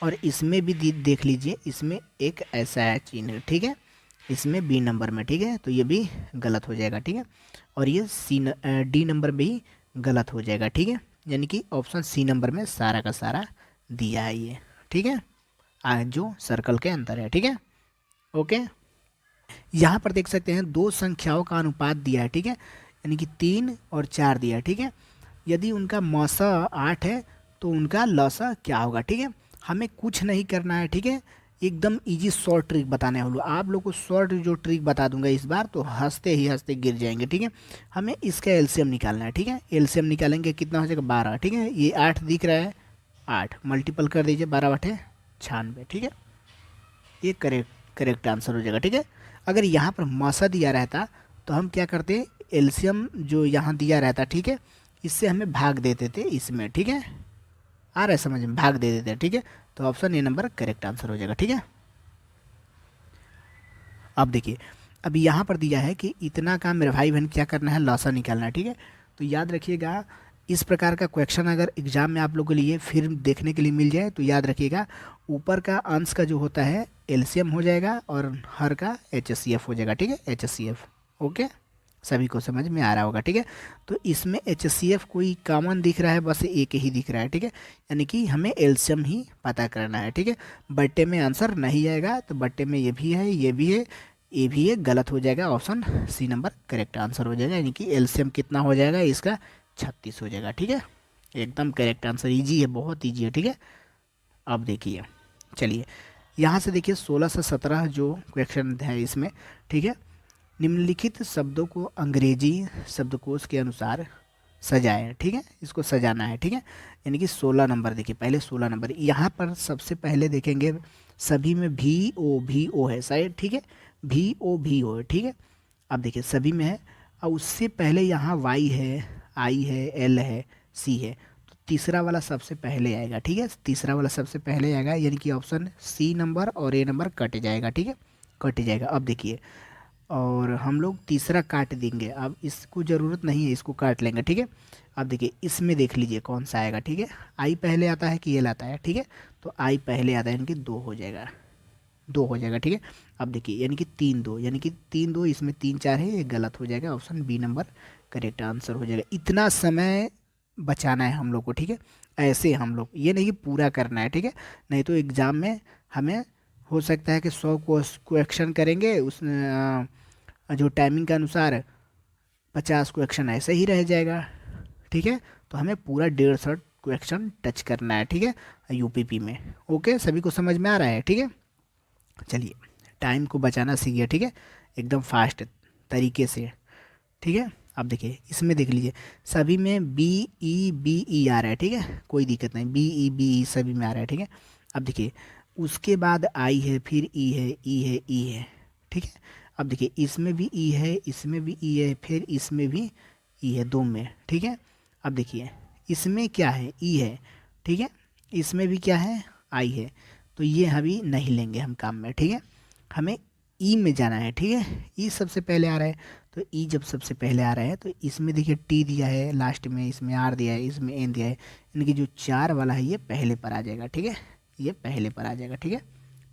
Speaker 1: और इसमें भी देख लीजिए, इसमें एक ऐसा है चिन्ह। ठीक है, इसमें बी नंबर में, ठीक है, तो ये भी गलत हो जाएगा, ठीक है। और ये डी नंबर में भी गलत हो जाएगा, ठीक है। यानी कि ऑप्शन सी नंबर में सारा का सारा दिया है ये, ठीक है, जो सर्कल के अंदर है, ठीक है। ओके, यहाँ पर देख सकते हैं दो संख्याओं का अनुपात दिया है, ठीक है, यानी कि 3 और 4 दिया है, ठीक है। यदि उनका मौसा 8 है तो उनका लौसा क्या होगा, ठीक है। हमें कुछ नहीं करना है, ठीक है, एकदम इजी शॉर्ट ट्रिक बताने वाला हूँ आप लोग को। शॉर्ट जो ट्रिक बता दूंगा इस बार तो हंसते ही हंसते गिर जाएंगे, ठीक है। हमें इसका एलसीएम निकालना है, ठीक है। एलसीएम निकालेंगे, कितना हो जाएगा 12, ठीक है। ये 8 दिख रहा है, 8 मल्टीपल कर दीजिए, 12/96, ठीक है। ये करेक्ट आंसर हो जाएगा, ठीक है। अगर यहाँ पर मौसा दिया रहता तो हम क्या करते, एलसीएम जो यहाँ दिया रहता, ठीक है, इससे हमें भाग देते थे इसमें, ठीक है। आ रहा है समझ में, भाग दे देते हैं, ठीक है। तो option A number correct answer हो जाएगा, ठीक है। अब देखिए, अभी यहाँ पर दिया है कि इतना काम मेरे भाई बहन क्या करना है, लौसा निकालना है, ठीक है। तो याद रखिएगा, इस प्रकार का क्वेश्चन अगर एग्जाम में आप लोगों के लिए फिर देखने के लिए मिल जाए तो याद रखिएगा, ऊपर का अंश का जो होता है एलसीएम हो जाएगा और हर का एचसीएफ हो जाएगा, ठीक है, एचसीएफ। ओके, सभी को समझ में आ रहा होगा, ठीक है। तो इसमें एचसीएफ कोई कॉमन दिख रहा है, बस एक ही दिख रहा है, ठीक है। यानी कि हमें एलसीएम ही पता करना है, ठीक है। बट्टे में आंसर नहीं आएगा तो बट्टे में ये भी है, ये भी है, ये भी है, गलत हो जाएगा। Option C number correct answer हो जाएगा, यानी कि एलसीएम कितना हो जाएगा इसका, 36 हो जाएगा, ठीक है। एकदम करेक्ट आंसर, इजी है, बहुत इजी है, ठीक है। अब देखिए, चलिए यहाँ से देखिए 16 से 17 जो क्वेश्चन है इसमें, ठीक है। निम्नलिखित शब्दों को अंग्रेजी शब्दकोश के अनुसार सजाएं, ठीक है, इसको सजाना है, ठीक है। यानी कि 16 नंबर देखिए, पहले 16 नंबर यहाँ पर सबसे पहले देखेंगे, सभी में भी ओ है शायद, ठीक है, भी ओ है, ठीक है। अब देखिए सभी में है, और उससे पहले यहाँ वाई है, आई है, एल है, सी है, तो तीसरा वाला सबसे पहले आएगा, ठीक है। तीसरा वाला सबसे पहले आएगा, यानी कि ऑप्शन सी नंबर और ए नंबर कट जाएगा, ठीक है, कट जाएगा। अब देखिए, और हम लोग तीसरा काट देंगे, अब इसको ज़रूरत नहीं है, इसको काट लेंगे, ठीक है। अब देखिए इसमें देख लीजिए कौन सा आएगा, ठीक है। आई पहले आता है कि एल आता है, ठीक है, तो आई पहले आता है, यानी कि 2 हो जाएगा, 2 हो जाएगा, ठीक है। अब देखिए यानी कि 3 2, यानी कि 3 2, इसमें 3 4 है, ये गलत हो जाएगा, option B number correct answer हो जाएगा। इतना समय बचाना है हम लोग को, ठीक है। ऐसे हम लोग, ये नहीं कि पूरा करना है, ठीक है, नहीं तो एग्ज़ाम में हमें हो सकता है कि 100 क्वेश्चन करेंगे, उस जो टाइमिंग के अनुसार 50 क्वेश्चन ऐसे ही रह जाएगा, ठीक है। तो हमें पूरा 150 क्वेश्चन टच करना है, ठीक है, यूपीपी में। ओके, सभी को समझ में आ रहा है, ठीक है। चलिए, टाइम को बचाना सीखिए, ठीक है, एकदम फास्ट तरीके से, ठीक है। अब देखिए इसमें देख लीजिए, सभी में बी ई आ रहा है, ठीक है, कोई दिक्कत नहीं, बी ई सभी में आ रहा है, ठीक है। अब देखिए उसके बाद आई है, फिर ई है, ई है, ई है, ठीक है। अब देखिए इसमें भी ई है, इसमें भी ई है, फिर इसमें भी ई है, दो में, ठीक है। अब देखिए इसमें क्या है, ई है, ठीक है, इसमें भी क्या है, आई है, तो ये अभी नहीं लेंगे हम काम में, ठीक है। हमें ई में जाना है, ठीक है, ई सबसे पहले आ रहा है, तो ई जब सबसे पहले आ रहा है तो इसमें देखिए टी दिया है लास्ट में, इसमें आर दिया है, इसमें एन दिया है, यानी कि जो 4 वाला है ये पहले पर आ जाएगा, ठीक है, ये पहले पर आ जाएगा, ठीक है,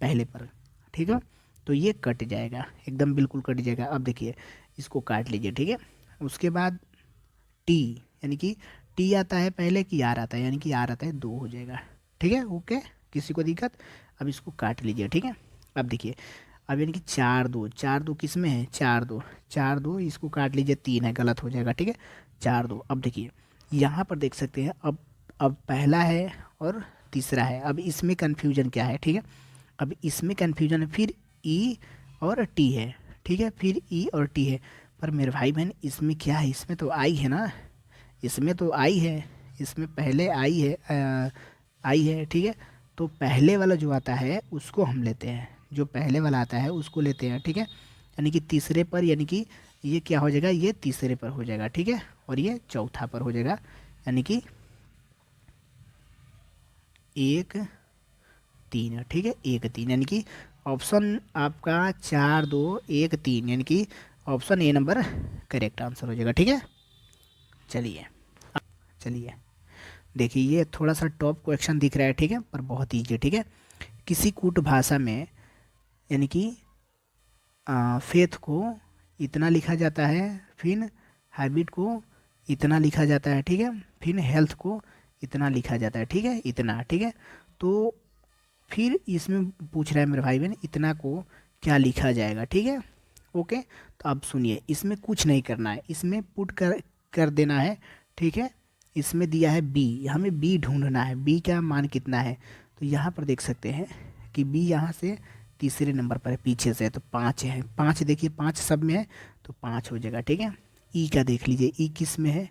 Speaker 1: पहले पर, ठीक है। तो ये कट जाएगा, एकदम बिल्कुल कट जाएगा। अब देखिए इसको काट लीजिए, ठीक है। उसके बाद टी, यानी कि टी आता है पहले कि आर आता है, यानी कि आर आता है, 2 हो जाएगा, ठीक है। ओके, किसी को दिक्कत, अब इसको काट लीजिए, ठीक है। अब देखिए, अब यानी कि 4 2 किस में है, 4 2 इसको काट लीजिए, 3 है, गलत हो जाएगा, ठीक है, 4 2। अब देखिए यहाँ पर देख सकते हैं, अब पहला है और तीसरा है, अब इसमें कन्फ्यूजन क्या है, ठीक है। अब इसमें कन्फ्यूजन है, फिर ई और टी है, ठीक है, फिर ई और टी है, पर मेरे भाई बहन इसमें क्या है, इसमें तो आई है ना, इसमें तो आई है, इसमें पहले आई है, आई है, ठीक है। तो पहले वाला जो आता है उसको हम लेते हैं, जो पहले वाला आता है उसको लेते हैं, ठीक है। यानी कि तीसरे पर, यानी कि ये क्या हो जाएगा, ये तीसरे पर हो जाएगा, ठीक है, और ये चौथा पर हो जाएगा, यानी कि 1 3, ठीक है, 1 3, यानी कि ऑप्शन आपका 4 2 1 3, यानी कि option A number correct answer हो जाएगा, ठीक है। चलिए, चलिए देखिए ये थोड़ा सा टॉप क्वेश्चन दिख रहा है, ठीक है, पर बहुत ईजी, ठीक है। किसी कूट भाषा में, यानी कि फेथ को इतना लिखा जाता है, फिर हैबिट को इतना लिखा जाता है, ठीक है, फिर हेल्थ को इतना लिखा जाता है, ठीक है, इतना, ठीक है। तो फिर इसमें पूछ रहा है मेरे भाई बहन इतना को क्या लिखा जाएगा, ठीक है, ओके। तो अब सुनिए, इसमें कुछ नहीं करना है, इसमें पुट कर देना है, ठीक है। इसमें दिया है बी, हमें बी ढूंढना है, बी का मान कितना है। तो यहाँ पर देख सकते हैं कि बी यहाँ से तीसरे नंबर पर है, पीछे से है, तो 5 है, 5 देखिए 5 सब में है तो 5 हो जाएगा, ठीक है। ई का देख लीजिए, ई किस में है,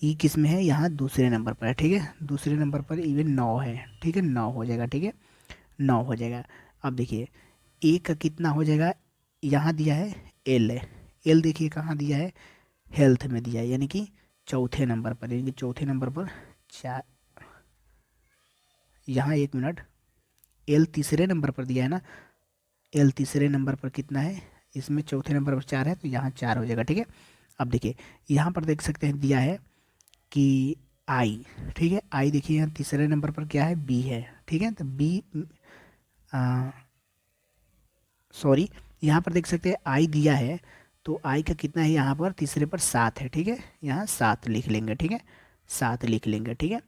Speaker 1: ई किस में है, यहाँ दूसरे नंबर पर है, ठीक है, दूसरे नंबर पर इवन 9 है, ठीक है, 9 हो जाएगा, ठीक है, 9 हो जाएगा। अब देखिए ए का कितना हो जाएगा, यहाँ दिया है एल है, एल देखिए कहाँ दिया है, हेल्थ में दिया है, यानी कि चौथे नंबर पर, यानी कि चौथे नंबर पर चार, यहाँ 1 मिनट, एल तीसरे नंबर पर दिया है ना, एल तीसरे नंबर पर कितना है, इसमें चौथे नंबर पर 4 है तो यहाँ 4 हो जाएगा, ठीक है। अब देखिए यहाँ पर देख सकते हैं दिया है कि आई, ठीक है, आई देखिए यहाँ तीसरे नंबर पर क्या है, बी है, ठीक है। तो बी सॉरी, यहाँ पर देख सकते हैं आई दिया है, तो आई का कितना है यहाँ पर तीसरे पर 7 है, ठीक है, यहाँ 7 लिख लेंगे, ठीक है, 7 लिख लेंगे, ठीक है।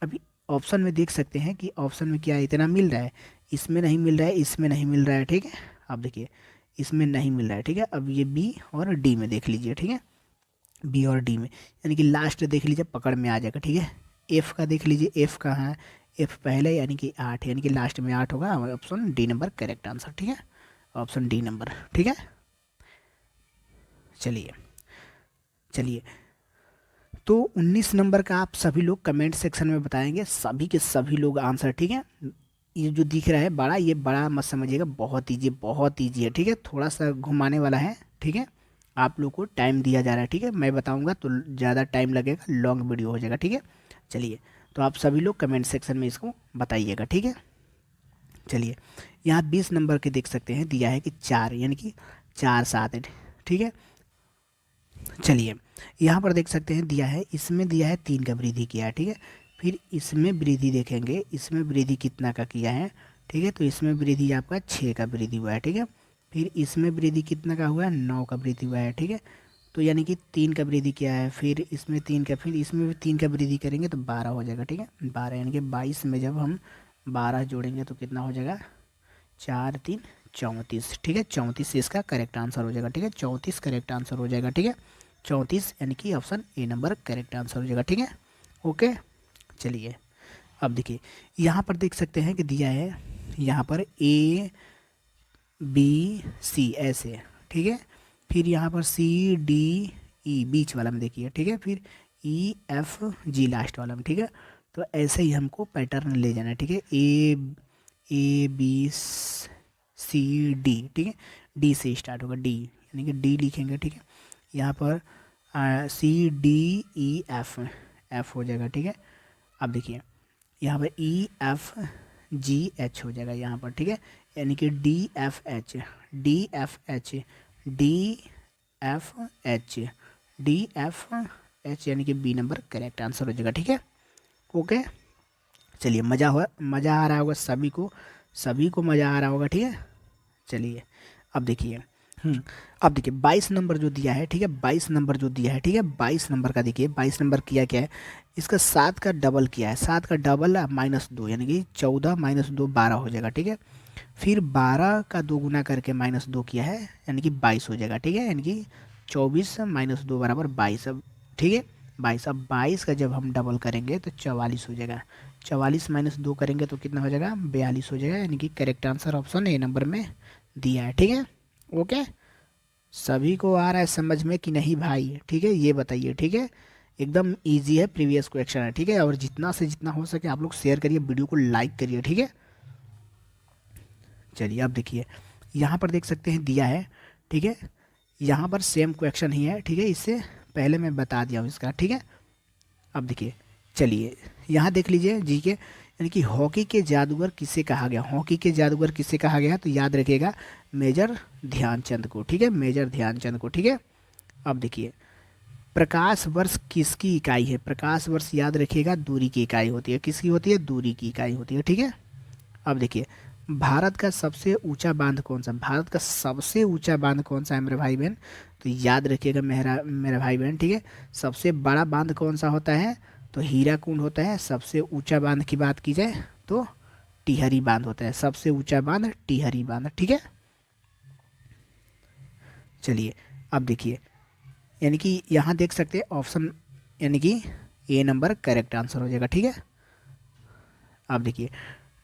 Speaker 1: अभी ऑप्शन में देख सकते हैं कि ऑप्शन में क्या है, इतना मिल रहा है, इसमें नहीं मिल रहा है, इसमें नहीं मिल रहा है, ठीक है। अब देखिए इसमें नहीं मिल रहा है, ठीक है। अब ये बी और डी में देख लीजिए, ठीक है, बी और डी में, यानी कि लास्ट देख लीजिए पकड़ में आ जाएगा, ठीक है। एफ़ का देख लीजिए, एफ़ कहाँ है, एफ़ पहले यानी कि 8, यानी कि लास्ट में 8 होगा, option D number correct answer, ठीक है, ऑप्शन डी नंबर, ठीक है। चलिए चलिए, तो 19 नंबर का आप सभी लोग कमेंट सेक्शन में बताएंगे, सभी के सभी लोग आंसर, ठीक है। ये जो दिख रहा है बड़ा, ये बड़ा मत समझिएगा, बहुत ईजी है, ठीक है, थोड़ा सा घुमाने वाला है, ठीक है। आप लोग को टाइम दिया जा रहा है, ठीक है, मैं बताऊंगा तो ज़्यादा टाइम लगेगा, लॉन्ग वीडियो हो जाएगा, ठीक है। चलिए, तो आप सभी लोग कमेंट सेक्शन में इसको बताइएगा, ठीक है। चलिए, यहाँ 20 नंबर के देख सकते हैं दिया है कि 4, यानी कि 4 7 है, ठीक है। चलिए, यहाँ पर देख सकते हैं दिया है, इसमें दिया है 3 का वृद्धि किया है, ठीक है। फिर इसमें वृद्धि देखेंगे, इसमें वृद्धि कितना का किया है, ठीक है, तो इसमें वृद्धि आपका 6 का वृद्धि हुआ है, ठीक है। फिर इसमें वृद्धि कितना का हुआ है, 9 का वृद्धि हुआ है, ठीक है। तो यानी कि 3 का वृद्धि किया है, फिर इसमें 3 का, फिर इसमें भी 3 का वृद्धि करेंगे तो 12 हो जाएगा, ठीक है, 12, यानी कि 22 में जब हम 12 जोड़ेंगे तो कितना हो जाएगा, 4 3 34, ठीक है, 34 इसका करेक्ट आंसर हो जाएगा, ठीक है, 34 करेक्ट आंसर हो जाएगा, ठीक है, 34 यानी कि option A number correct answer हो जाएगा, ठीक है, ओके। चलिए, अब देखिए यहाँ पर देख सकते हैं कि दिया है यहाँ पर ए बी सी ऐसे, ठीक है। फिर यहाँ पर सी डी ई बीच वाला में देखिए, ठीक है, फिर ई एफ जी लास्ट वाला में, ठीक है। तो ऐसे ही हमको पैटर्न ले जाना है, ठीक है, ए बी सी डी, ठीक है, डी से स्टार्ट होगा, डी यानी कि डी लिखेंगे, ठीक है। यहाँ पर C D E F, F हो जाएगा, ठीक है। अब देखिए यहाँ पर ई एफ जी एच हो जाएगा यहाँ पर, ठीक है, यानी कि D F H, D F H, D F H, D F H, यानी कि बी नंबर करेक्ट आंसर हो जाएगा, ठीक है, ओके। चलिए, मज़ा आ रहा होगा सभी को मज़ा आ रहा होगा, ठीक है। चलिए, अब देखिए अब देखिए 22 नंबर जो दिया है, ठीक है, 22 नंबर जो दिया है, ठीक है, 22 नंबर का देखिए, 22 नंबर किया क्या है, इसका 7 का डबल किया है, 7 का डबल -2, यानी कि 14 -2 12 हो जाएगा, ठीक है। फिर 12 का 2 गुना करके -2 किया है, यानी कि 22 हो जाएगा, ठीक है, यानी कि 24 -2 बराबर 22, अब ठीक है 22, अब 22 का जब हम डबल करेंगे तो 44 हो जाएगा, 44 -2 करेंगे तो कितना हो जाएगा, 42 हो जाएगा, यानी कि correct answer option A number में दिया है, ठीक है, ओके। सभी को आ रहा है समझ में कि नहीं भाई, ठीक है, ये बताइए, ठीक है, एकदम इजी है, प्रीवियस क्वेश्चन है, ठीक है। और जितना से जितना हो सके आप लोग शेयर करिए, वीडियो को लाइक करिए, ठीक है। चलिए, अब देखिए यहाँ पर देख सकते हैं दिया है, ठीक है, यहाँ पर सेम क्वेश्चन ही है, ठीक है, इससे पहले मैं बता दिया हूँ इसका, ठीक है। अब देखिए, चलिए यहाँ देख लीजिए जी के, यानी कि हॉकी के जादूगर किसे कहा गया, हॉकी के जादूगर किसे कहा गया, तो याद रखिएगा मेजर ध्यानचंद को, ठीक है, मेजर ध्यानचंद को, ठीक है। अब देखिए प्रकाश वर्ष किसकी इकाई है, प्रकाश वर्ष याद रखिएगा दूरी की इकाई होती है, किसकी होती है, दूरी की इकाई होती है, ठीक है। अब देखिए भारत का सबसे ऊंचा बांध कौन सा, भारत का सबसे ऊंचा बांध कौन सा है मेरे भाई बहन? तो याद रखिएगा मेरा मेरे भाई बहन, ठीक है। सबसे बड़ा बांध कौन सा होता है? तो हीराकुंड होता है। सबसे ऊंचा बांध की बात की जाए तो टिहरी बांध होता है। सबसे ऊंचा बांध टिहरी बांध, ठीक है। चलिए अब देखिए, यानी कि यहाँ देख सकते हैं ऑप्शन, यानी कि ए नंबर करेक्ट आंसर हो जाएगा, ठीक है। अब देखिए,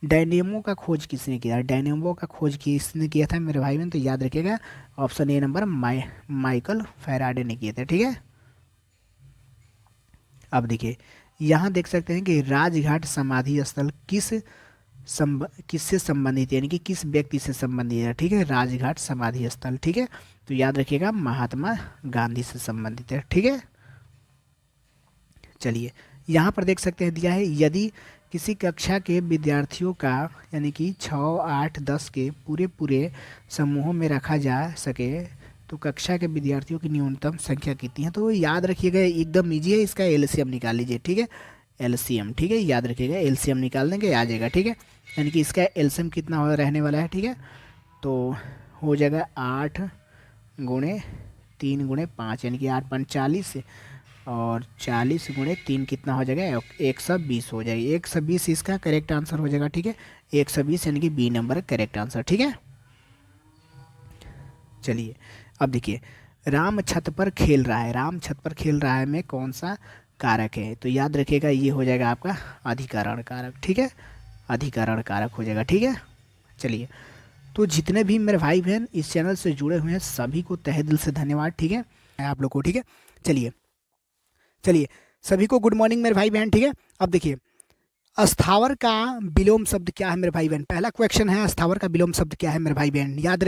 Speaker 1: डायनेमो का खोज किसने किया? डायनेमो का खोज किसने किया था मेरे भाई बहन? तो याद रखिएगा option A number Michael Faraday ने किए थे, ठीक है। अब देखिए, यहाँ देख सकते हैं कि राजघाट समाधि स्थल किससे संबंधित है, यानी कि किस व्यक्ति से संबंधित है, ठीक है। राजघाट समाधि स्थल, ठीक है। तो याद रखिएगा महात्मा गांधी से संबंधित है, ठीक है। चलिए, यहाँ पर देख सकते हैं दिया है, यदि किसी कक्षा के विद्यार्थियों का, यानी कि 6, 8, 10 के पूरे पूरे समूहों में रखा जा सके तो कक्षा के विद्यार्थियों की न्यूनतम संख्या कितनी है? तो याद रखिएगा एकदम ईजी है, इसका एलसीएम निकाल लीजिए, ठीक है। एलसीएम, ठीक है, याद रखिएगा एलसीएम निकाल देंगे आ जाएगा, ठीक है। यानी कि इसका एलसीएम कितना हो रहने वाला है, ठीक है। तो हो जाएगा 8 × 3 × 5, यानी कि 8×5 = 40, और 40 × 3 कितना हो जाएगा? 120 हो जाएगी। 120 इसका करेक्ट आंसर हो जाएगा, ठीक है। 120 यानी कि बी नंबर करेक्ट आंसर, ठीक है। चलिए अब देखिए, राम छत पर खेल रहा है, राम छत पर खेल रहा है में कौन सा कारक है? तो याद रखिएगा ये हो जाएगा आपका अधिकरण कारक, ठीक है। अधिकरण कारक हो जाएगा, ठीक है। चलिए, तो जितने भी मेरे भाई बहन इस चैनल से जुड़े हुए हैं सभी को तहे दिल से धन्यवाद, ठीक है आप लोग को, ठीक है। चलिए चलिए, सभी को गुड मॉर्निंग मेरे भाई बहन, ठीक है। अब देखिए, अस्थावर का विलोम शब्द क्या है मेरे भाई बहन? पहला क्वेश्चन है, अस्थावर का विलोम शब्द क्या है मेरे भाई बहन? याद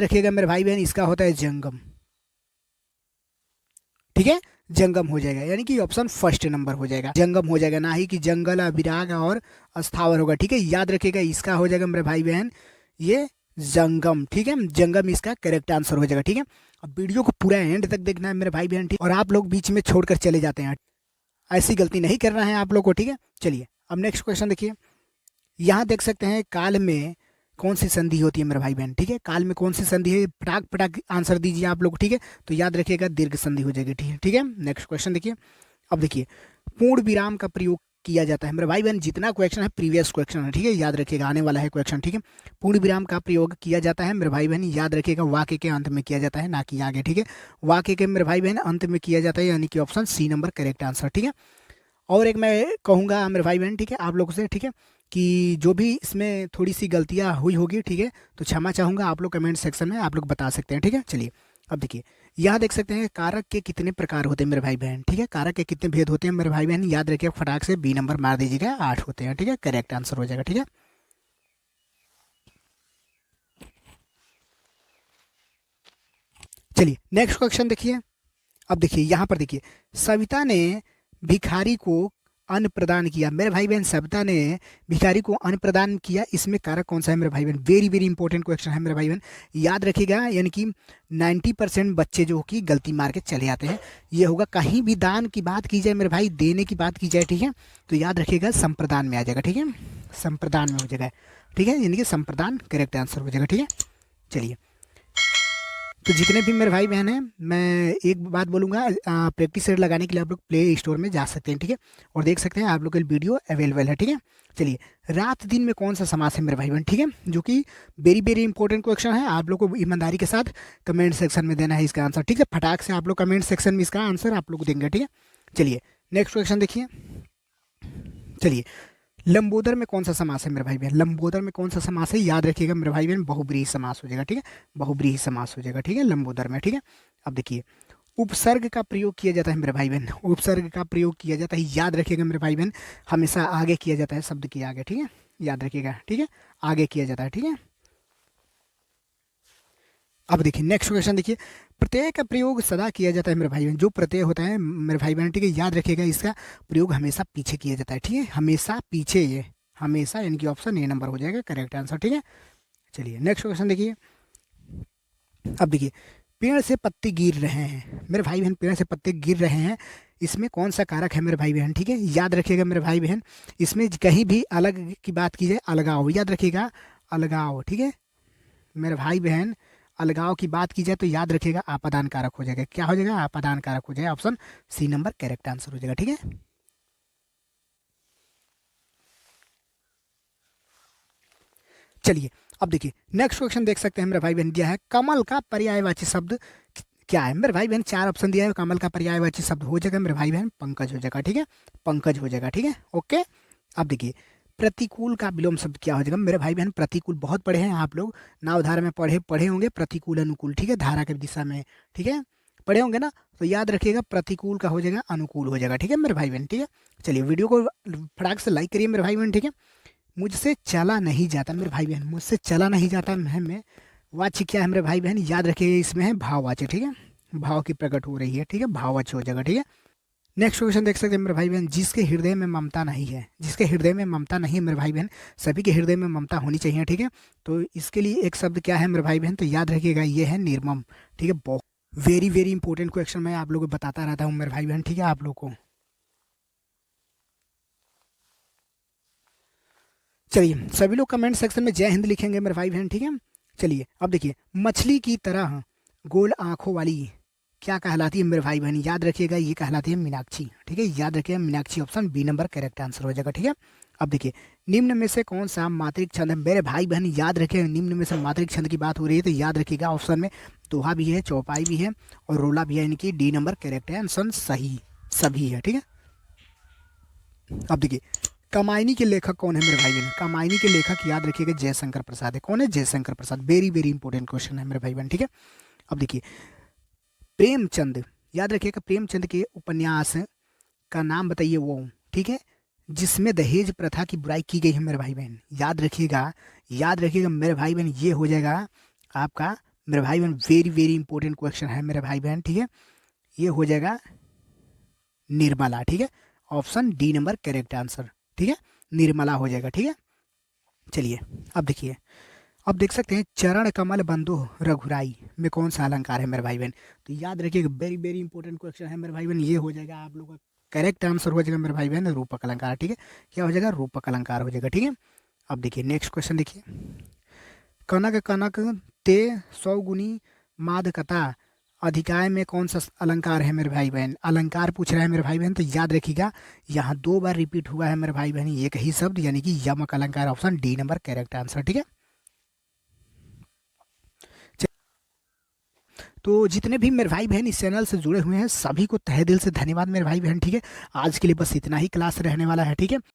Speaker 1: रखिएगा मेरे भाई बहन, इसका होता है जंगम, ठीक है। जंगम हो जाएगा, यानी कि ऑप्शन फर्स्ट नंबर हो जाएगा, जंगम हो जाएगा, ना ही कि जंगल, अविराग और अस्थावर होगा, ठीक है। याद रखिएगा इसका हो जाएगा मेरे भाई बहन ये जंगम, ठीक है। जंगम इसका करेक्ट आंसर हो जाएगा, ठीक है। अब वीडियो को पूरा एंड तक देखना है मेरे भाई बहन, ठीक। और आप लोग बीच में छोड़कर चले जाते हैं, ऐसी गलती नहीं करना है आप लोग को, ठीक है। चलिए अब नेक्स्ट क्वेश्चन देखिए, यहाँ देख सकते हैं काल में कौन सी संधि होती है मेरे भाई बहन, ठीक है। काल में कौन सी संधि है? पटाक पटाक आंसर दीजिए आप लोग, ठीक है। तो याद रखिएगा दीर्घ संधि हो जाएगी, ठीक है, ठीक है। नेक्स्ट क्वेश्चन देखिए, अब देखिए, पूर्ण विराम का प्रयोग किया जाता है मेरे भाई बहन, जितना क्वेश्चन है प्रीवियस क्वेश्चन है, ठीक है। याद रखिएगा आने वाला है क्वेश्चन, ठीक है। पूर्ण विराम का प्रयोग किया जाता है मेरे भाई बहन, याद रखिएगा वाक्य के अंत में किया जाता है, ना कि आगे, ठीक है। वाक्य के मेरे भाई बहन अंत में किया जाता है, यानी कि option C number correct answer, ठीक है। और एक मैं कहूँगा मेरे भाई बहन, ठीक है, आप लोगों से, ठीक है, कि जो भी इसमें थोड़ी सी गलतियाँ हुई होगी, ठीक है, तो क्षमा चाहूँगा, आप लोग कमेंट सेक्शन में आप लोग बता सकते हैं, ठीक है। चलिए अब देखिए, यहाँ देख सकते हैं कारक के कितने प्रकार होते हैं मेरे भाई बहन, ठीक है। कारक के कितने भेद होते हैं मेरे भाई बहन? याद रखिए फटाक से बी नंबर मार दीजिएगा, 8 होते हैं, ठीक है। करेक्ट आंसर हो जाएगा, ठीक है। चलिए नेक्स्ट क्वेश्चन देखिए, अब देखिए यहाँ पर देखिए, सविता ने भिखारी को अन्न प्रदान किया मेरे भाई बहन, सविता ने भिखारी को अन्न प्रदान किया, इसमें कारक कौन सा है मेरे भाई बहन? वेरी वेरी इंपॉर्टेंट क्वेश्चन है मेरे भाई बहन, याद रखिएगा। यानी कि 90% बच्चे जो कि गलती मार के चले आते हैं, ये होगा कहीं भी दान की बात की जाए मेरे भाई, देने की बात की जाए, ठीक है, तो याद रखिएगा संप्रदान में आ जाएगा, ठीक है। संप्रदान में हो जाएगा, ठीक है, यानी कि संप्रदान करेक्ट आंसर हो जाएगा, ठीक है। चलिए, तो जितने भी मेरे भाई बहन हैं, मैं एक बात बोलूँगा, प्रैक्टिस सेट लगाने के लिए आप लोग प्ले स्टोर में जा सकते हैं, ठीक है, और देख सकते हैं आप लोग के लिए वीडियो अवेलेबल है, ठीक है। चलिए, रात दिन में कौन सा समास है मेरे भाई बहन, ठीक है, जो कि वेरी वेरी इंपॉर्टेंट क्वेश्चन है, आप लोग को ईमानदारी के साथ कमेंट सेक्शन में देना है इसका आंसर, ठीक है। फटाक से आप लोग कमेंट सेक्शन में इसका आंसर आप लोग देंगे, ठीक है। चलिए नेक्स्ट क्वेश्चन देखिए, चलिए, लंबोदर में कौन सा समास है मेरे भाई बहन? लंबोदर में कौन सा समास है? याद रखिएगा मेरे भाई बहन बहुब्रीहि समास हो जाएगा, ठीक है। बहुब्रीहि समास हो जाएगा, ठीक है, लंबोदर में, ठीक है। अब देखिए, उपसर्ग का प्रयोग किया जाता है मेरे भाई बहन, उपसर्ग का प्रयोग किया जाता है, याद रखिएगा मेरे भाई बहन, हमेशा आगे किया जाता है, शब्द के आगे, ठीक है, याद रखिएगा, ठीक है, आगे किया जाता है, ठीक है। अब देखिए नेक्स्ट क्वेश्चन देखिए, प्रत्यय का प्रयोग सदा किया जाता है मेरे भाई बहन, जो प्रत्यय होता है मेरे भाई बहन, ठीक है, याद रखिएगा इसका प्रयोग हमेशा पीछे किया जाता है, ठीक है, हमेशा पीछे, ये हमेशा, यानी कि ऑप्शन ए नंबर हो जाएगा करेक्ट आंसर, ठीक है। चलिए नेक्स्ट क्वेश्चन देखिए, अब देखिए, पेड़ से पत्ते गिर रहे हैं मेरे भाई बहन, पेड़ से पत्ते गिर रहे हैं, इसमें कौन सा कारक है मेरे भाई बहन, ठीक है, याद रखिएगा मेरे भाई बहन। इसमें कहीं भी अलग की बात की जाए, अलगाव, याद रखिएगा, अलगाव, ठीक है मेरे भाई बहन, अलगाव की बात की जाए तो याद रखिएगा आपादान कारक हो जाएगा। क्या हो जाएगा, आपादान कारक हो जाएगा। Option C number correct answer हो जाएगा, ठीक है। चलिए अब देखिए नेक्स्ट क्वेश्चन देख सकते हैं मेरे भाई बहन, दिया है कमल का पर्यायवाची शब्द क्या है मेरे भाई बहन। 4 ऑप्शन दिया है, कमल का पर्यायवाची शब्द हो जाएगा मेरे भाई बहन पंकज हो जाएगा, ठीक है, पंकज हो जाएगा, ठीक है, ओके। अब देखिए प्रतिकूल का विलोम शब्द क्या हो जाएगा मेरे भाई बहन। प्रतिकूल बहुत पढ़े हैं आप लोग, नावधारा में पढ़े पढ़े होंगे, प्रतिकूल अनुकूल, ठीक है, धारा की दिशा में, ठीक है, पढ़े होंगे ना, तो याद रखिएगा प्रतिकूल का हो जाएगा अनुकूल हो जाएगा, ठीक है मेरे भाई बहन, ठीक है। चलिए वीडियो को फटाक से लाइक करिए मेरे भाई बहन, ठीक है। मुझसे चला नहीं जाता मेरे भाई बहन, मुझसे चला नहीं जाता है में वाच्य क्या है मेरे भाई बहन, याद रखिएगा इसमें है भाववाच्य, ठीक है, भाव की प्रकट हो रही है, ठीक है, भाववाच्य हो जाएगा, ठीक है। नेक्स्ट क्वेश्चन देख सकते हैं मेरे भाई बहन, जिसके हृदय में ममता नहीं है, जिसके हृदय में ममता नहीं है मेरे भाई बहन, सभी के हृदय में ममता होनी चाहिए, ठीक है। तो इसके लिए एक शब्द क्या है मेरे भाई बहन, तो याद रखिएगा ये है निर्मम, ठीक है। बहुत वेरी वेरी इंपॉर्टेंट क्वेश्चन मैं आप लोगों को बताता रहता हूँ मेरे भाई बहन, ठीक है, आप लोग को। चलिए सभी लोग कमेंट सेक्शन में जय हिंद लिखेंगे मेरे भाई बहन, ठीक है। चलिए अब देखिए मछली की तरह गोल आंखों वाली क्या कहलाती है मेरे भाई बहन, याद रखिएगा ये कहलाती है मीनाक्षी, ठीक है, याद रखिएगा Meenakshi, option B number correct answer हो जाएगा, ठीक है। अब देखिए निम्न में से कौन सा मात्रिक छंद है मेरे भाई बहन, याद रखिएगा निम्न में से मात्रिक छंद की बात हो रही है तो याद रखिएगा ऑप्शन में दोहा भी है, चौपाई भी है और रोला भी है, यानी कि डी नंबर करेक्ट है, आंसर सही सभी है, ठीक है। अब देखिए कामायनी के लेखक कौन है मेरे भाई बहन, कामायनी के लेखक याद रखिएगा जयशंकर प्रसाद है। कौन है, Jaishankar Prasad, very very important question है मेरे भाई बहन, ठीक है। अब देखिए प्रेमचंद, याद रखिएगा प्रेमचंद के उपन्यास का नाम बताइए वो, ठीक है, जिसमें दहेज प्रथा की बुराई की गई है मेरे भाई बहन, याद रखिएगा मेरे भाई बहन, ये हो जाएगा आपका मेरे भाई बहन वेरी वेरी इंपॉर्टेंट क्वेश्चन है मेरे भाई बहन, ठीक है, ये हो जाएगा निर्मला, ठीक है, option D number correct answer, ठीक है, निर्मला हो जाएगा, ठीक है। चलिए अब देखिए, अब देख सकते हैं चरण कमल बंधु रघुराई में कौन सा अलंकार है मेरे भाई बहन, तो याद रखिएगा वेरी वेरी इंपॉर्टेंट क्वेश्चन है मेरे भाई बहन, ये हो जाएगा आप लोग का करेक्ट आंसर हो जाएगा मेरे भाई बहन रूपक अलंकार, ठीक है, क्या हो जाएगा रूपक अलंकार हो जाएगा, ठीक है। अब देखिए नेक्स्ट क्वेश्चन देखिए, कनक कनक ते सौगुनी मादकता अधिकाय में कौन सा अलंकार है मेरे भाई बहन, अलंकार पूछ रहा है मेरे भाई बहन, तो याद रखिएगा यहाँ 2 बार रिपीट हुआ है मेरे भाई बहन एक ही शब्द, यानी कि यमक अलंकार, option D number correct answer, ठीक है। तो जितने भी मेरे भाई बहन इस चैनल से जुड़े हुए हैं सभी को तहे दिल से धन्यवाद मेरे भाई बहन, ठीक है। आज के लिए बस इतना ही क्लास रहने वाला है, ठीक है।